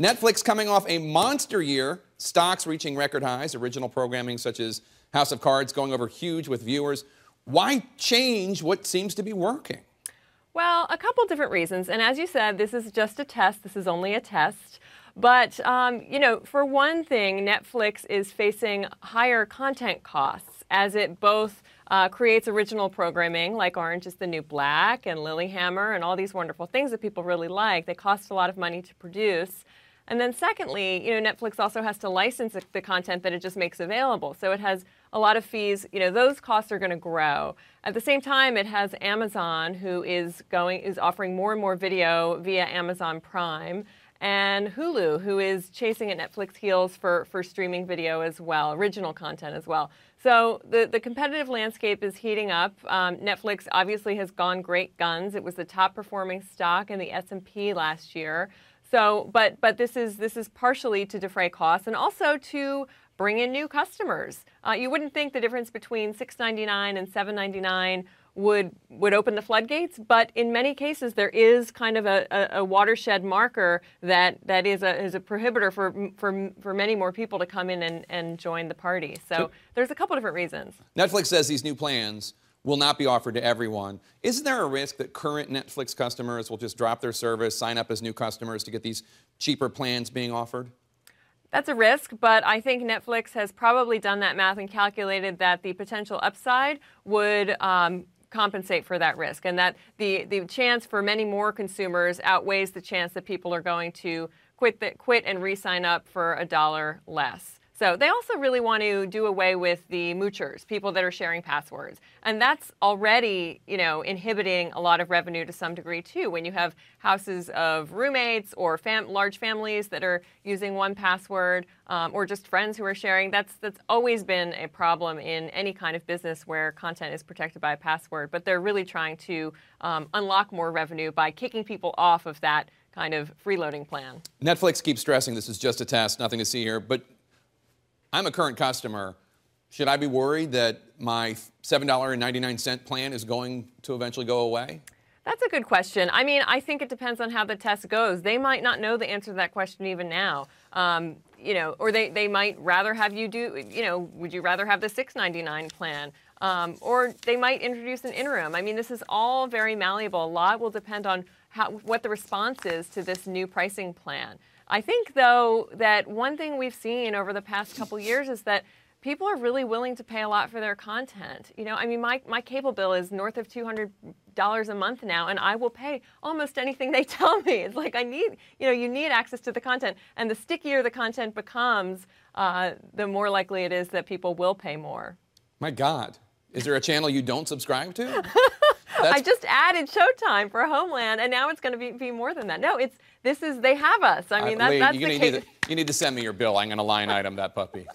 Netflix coming off a monster year, stocks reaching record highs, original programming such as House of Cards going over huge with viewers. Why change what seems to be working? Well, a couple different reasons. And as you said, this is just a test. This is only a test. But, for one thing, Netflix is facing higher content costs as it both creates original programming like Orange is the New Black and Lilyhammer and all these wonderful things that people really like. They cost a lot of money to produce. And then secondly, Netflix also has to license the content that it just makes available. So it has a lot of fees. Those costs are going to grow. At the same time, it has Amazon, who is offering more and more video via Amazon Prime, and Hulu, who is chasing at Netflix heels for streaming video as well, original content as well. So the competitive landscape is heating up. Netflix obviously has gone great guns. It was the top performing stock in the S&P last year. So, but this is partially to defray costs and also to bring in new customers. You wouldn't think the difference between $6.99 and $7.99 would open the floodgates, but in many cases there is kind of a watershed marker that is a prohibitor for many more people to come in and join the party. So there's a couple different reasons. Netflix says these new plans will not be offered to everyone. Isn't there a risk that current Netflix customers will just drop their service, sign up as new customers to get these cheaper plans being offered? That's a risk, but I think Netflix has probably done that math and calculated that the potential upside would compensate for that risk, and that the chance for many more consumers outweighs the chance that people are going to quit and re-sign up for $1 less. So they also really want to do away with the moochers, people that are sharing passwords. And that's already, inhibiting a lot of revenue to some degree too. When you have houses of roommates or large families that are using one password, or just friends who are sharing, that's always been a problem in any kind of business where content is protected by a password. But they're really trying to unlock more revenue by kicking people off of that kind of freeloading plan. Netflix keeps stressing this is just a test, nothing to see here, but I'm a current customer. Should I be worried that my $7.99 plan is going to eventually go away? That's a good question. I mean, I think it depends on how the test goes. They might not know the answer to that question even now. Or they might rather have you do, would you rather have the $6.99 plan? Or they might introduce an interim. I mean, this is all very malleable. A lot will depend on what the response is to this new pricing plan. I think, though, that one thing we've seen over the past couple years is that people are really willing to pay a lot for their content. My cable bill is north of $200 a month now, and I will pay almost anything they tell me. It's like you need access to the content, and the stickier the content becomes, the more likely it is that people will pay more. My God. Is there a channel you don't subscribe to? I just added Showtime for Homeland, and now it's going to be more than that. No, they have us. I mean, that's the case. You need to send me your bill. I'm going to line item that puppy.